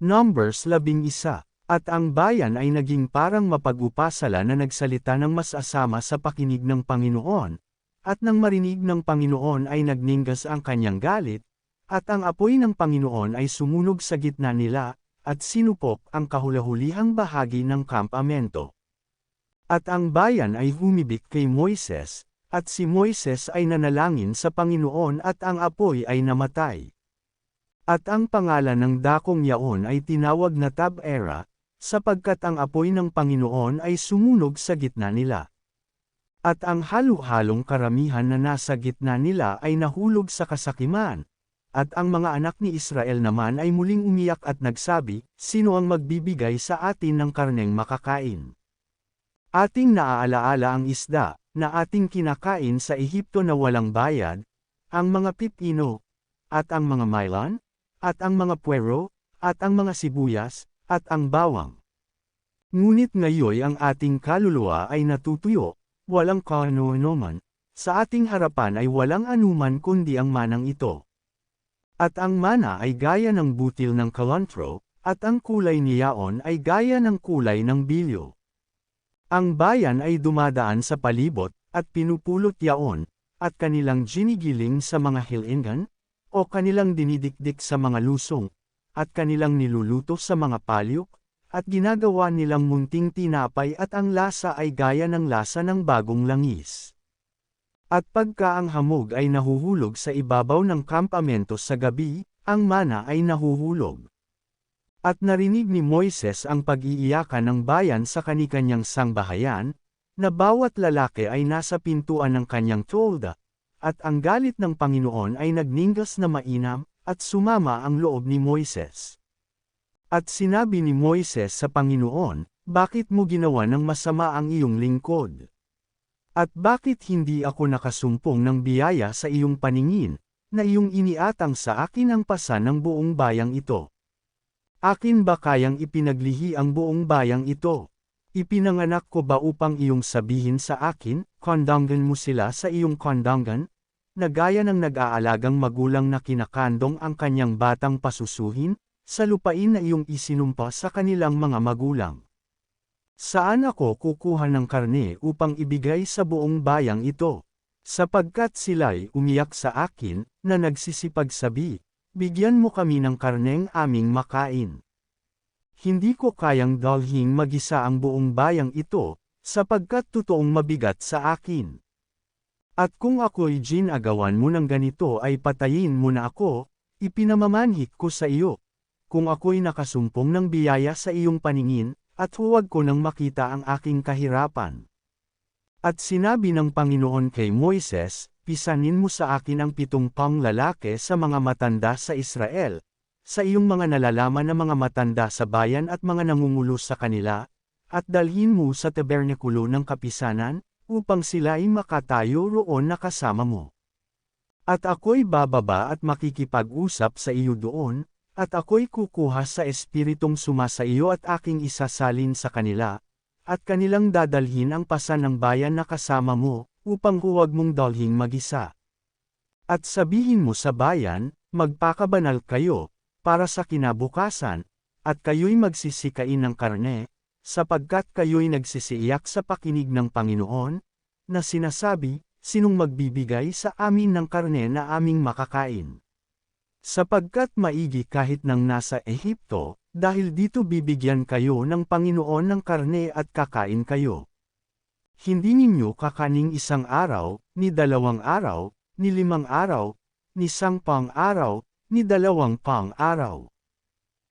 Numbers 11. At ang bayan ay naging parang mapag-upasala na nagsalita ng mas asama sa pakinig ng Panginoon, at nang marinig ng Panginoon ay nagningas ang kanyang galit, at ang apoy ng Panginoon ay sumunog sa gitna nila, at sinupok ang kahulahulihang bahagi ng kampamento. At ang bayan ay humibik kay Moises, at si Moises ay nanalangin sa Panginoon at ang apoy ay namatay. At ang pangalan ng dakong yaon ay tinawag na Tab-era, sapagkat ang apoy ng Panginoon ay sumunog sa gitna nila. At ang halo-halong karamihan na nasa gitna nila ay nahulog sa kasakiman, at ang mga anak ni Israel naman ay muling umiyak at nagsabi, "Sino ang magbibigay sa atin ng karneng makakain? Ating naaalaala ang isda, na ating kinakain sa Ehipto na walang bayad, ang mga pipino, at ang mga mailan, at ang mga puwero, at ang mga sibuyas, at ang bawang. Ngunit ngayoy ang ating kaluluwa ay natutuyo, walang kaano-anuman, sa ating harapan ay walang anuman kundi ang manang ito. At ang mana ay gaya ng butil ng kalantro, at ang kulay niyaon ay gaya ng kulay ng bilyo. Ang bayan ay dumadaan sa palibot, at pinupulot yaon, at kanilang ginigiling sa mga hilingan, o kanilang dinidikdik sa mga lusong, at kanilang niluluto sa mga palyok, at ginagawa nilang munting tinapay at ang lasa ay gaya ng lasa ng bagong langis. At pagka ang hamog ay nahuhulog sa ibabaw ng kampamento sa gabi, ang mana ay nahuhulog. At narinig ni Moises ang pag-iiyakan ng bayan sa kanikanyang sangbahayan, na bawat lalaki ay nasa pintuan ng kanyang tolda, at ang galit ng Panginoon ay nagningas na mainam, at sumama ang loob ni Moises. At sinabi ni Moises sa Panginoon, "Bakit mo ginawa ng masama ang iyong lingkod? At bakit hindi ako nakasumpong ng biyaya sa iyong paningin, na iyong iniatang sa akin ang pasan ng buong bayang ito? Akin ba kayang ipinaglihi ang buong bayang ito? Ipinanganak ko ba upang iyong sabihin sa akin, kondangan mo sila sa iyong kondangan? Na gaya ng nag-aalagang magulang na kinakandong ang kanyang batang pasusuhin, sa lupain na iyong isinumpa sa kanilang mga magulang. Saan ako kukuha ng karne upang ibigay sa buong bayang ito? Sapagkat sila'y umiyak sa akin, na nagsisipagsabi, bigyan mo kami ng karneng aming makain. Hindi ko kayang dalhin mag-isa ang buong bayang ito, sapagkat totoong mabigat sa akin. At kung ako'y ginagawan mo ng ganito ay patayin mo na ako, ipinamamanhik ko sa iyo. Kung ako'y nakasumpong ng biyaya sa iyong paningin, at huwag ko nang makita ang aking kahirapan." At sinabi ng Panginoon kay Moises, "Pisanin mo sa akin ang 70 lalaki sa mga matanda sa Israel, sa iyong mga nalalaman na mga matanda sa bayan at mga nangungulo sa kanila, at dalhin mo sa tabernakulo ng kapisanan, upang sila ay makatayo roon na kasama mo. At ako'y bababa at makikipag-usap sa iyo doon, at ako'y kukuha sa espiritong sumasa iyo at aking isasalin sa kanila, at kanilang dadalhin ang pasan ng bayan na kasama mo, upang huwag mong dalhin mag-isa. At sabihin mo sa bayan, magpakabanal kayo, para sa kinabukasan, at kayo'y magsisikain ng karne, sapagkat kayo'y nagsisiiyak sa pakinig ng Panginoon, na sinasabi, sinong magbibigay sa amin ng karne na aming makakain? Sapagkat maigi kahit nang nasa Ehipto, dahil dito bibigyan kayo ng Panginoon ng karne at kakain kayo. Hindi ninyo kakaning 1 araw, ni 2 araw, ni 5 araw, ni 10 araw, ni 20 araw.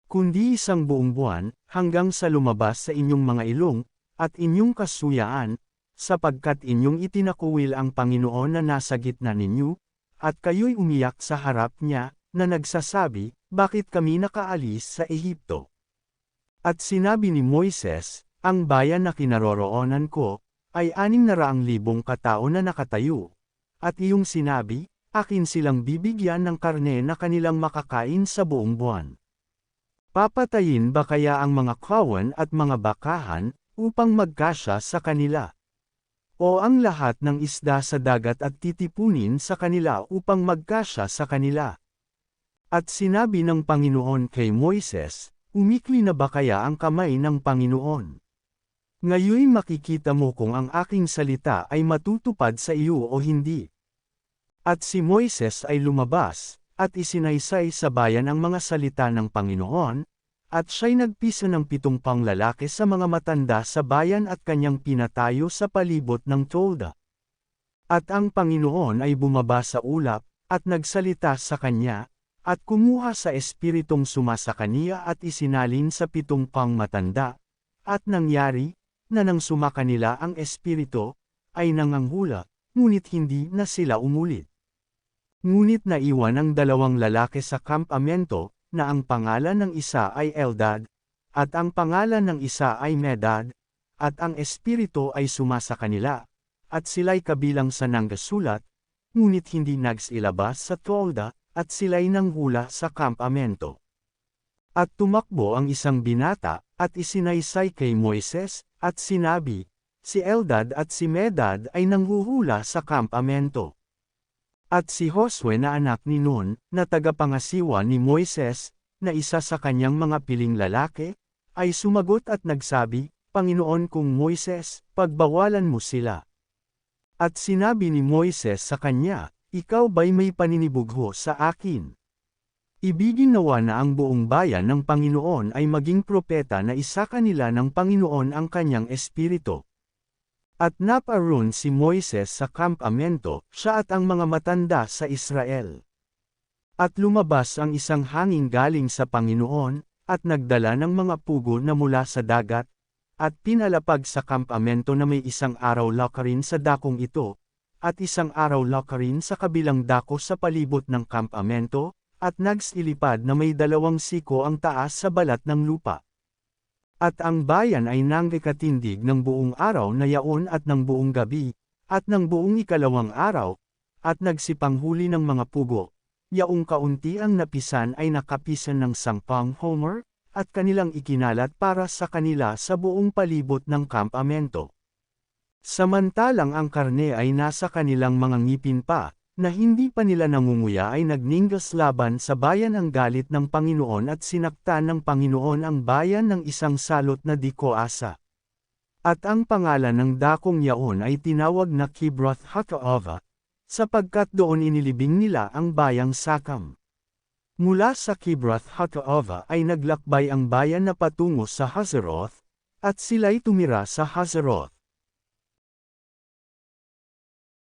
Kundi 1 buong buwan, hanggang sa lumabas sa inyong mga ilong, at inyong kasuyaan, sapagkat inyong itinakuwil ang Panginoon na nasa gitna ninyo, at kayo'y umiyak sa harap niya, na nagsasabi, bakit kami nakaalis sa Ehipto? At sinabi ni Moises, ang bayan na kinaroroonan ko, ay 600,000 katao na nakatayo. At iyong sinabi, akin silang bibigyan ng karne na kanilang makakain sa buong buwan. Papatayin ba kaya ang mga kawan at mga bakahan, upang magkasya sa kanila? O ang lahat ng isda sa dagat at titipunin sa kanila upang magkasya sa kanila? At sinabi ng Panginoon kay Moises, Umikli na ba kaya ang kamay ng Panginoon? Ngayon makikita mo kung ang aking salita ay matutupad sa iyo o hindi. At si Moises ay lumabas, at isinaysay sa bayan ang mga salita ng Panginoon, at siya'y nagpisa ng 70 lalaki sa mga matanda sa bayan at kanyang pinatayo sa palibot ng tolda. At ang Panginoon ay bumaba sa ulap, at nagsalita sa kanya, at kumuha sa espiritong sumasa kaniya at isinalin sa 70 matanda, at nangyari, na nang sumaka nila ang espirito, ay nanganghula, ngunit hindi na sila umulit. Ngunit naiwan ang 2 lalaki sa kampamento, na ang pangalan ng isa ay Eldad, at ang pangalan ng isa ay Medad, at ang espirito ay sumasa kanila, at sila'y kabilang sa nanggasulat, ngunit hindi nagsilabas sa tolda, at sila'y nanghula sa kampamento. At tumakbo ang isang binata, at isinaysay kay Moises, at sinabi, si Eldad at si Medad ay nanghuhula sa kampamento. At si Josue na anak ni Nun, na tagapangasiwa ni Moises, na isa sa kanyang mga piling lalaki, ay sumagot at nagsabi, Panginoon kong Moises, pagbawalan mo sila. At sinabi ni Moises sa kanya, ikaw ba'y may paninibugho sa akin? Ibigin nawa na ang buong bayan ng Panginoon ay maging propeta na isa kanila ng Panginoon ang kanyang espiritu. At naparoon si Moises sa kampamento, siya at ang mga matanda sa Israel. At lumabas ang isang hangin galing sa Panginoon, at nagdala ng mga pugo na mula sa dagat, at pinalapag sa kampamento na may isang araw lakarin sa dakong ito, at isang araw lakarin sa kabilang dako sa palibot ng kampamento, at nagsilipad na may 2 siko ang taas sa balat ng lupa. At ang bayan ay nanggikatindig ng buong araw na yaon at ng buong gabi, at ng buong 2 araw, at nagsipanghuli ng mga pugo. Yaong kaunti ang napisan ay nakapisan ng 10 homer, at kanilang ikinalat para sa kanila sa buong palibot ng kampamento. Samantalang ang karne ay nasa kanilang mga ngipin pa, na hindi pa nila nangunguya ay nagningas laban sa bayan ang galit ng Panginoon at sinaktan ng Panginoon ang bayan ng isang salot na di ko asa. At ang pangalan ng dakong yaon ay tinawag na Kibroth Hataava, sapagkat doon inilibing nila ang bayang Sakam. Mula sa Kibroth Hataava ay naglakbay ang bayan na patungo sa Hazeroth, at sila'y tumira sa Hazeroth.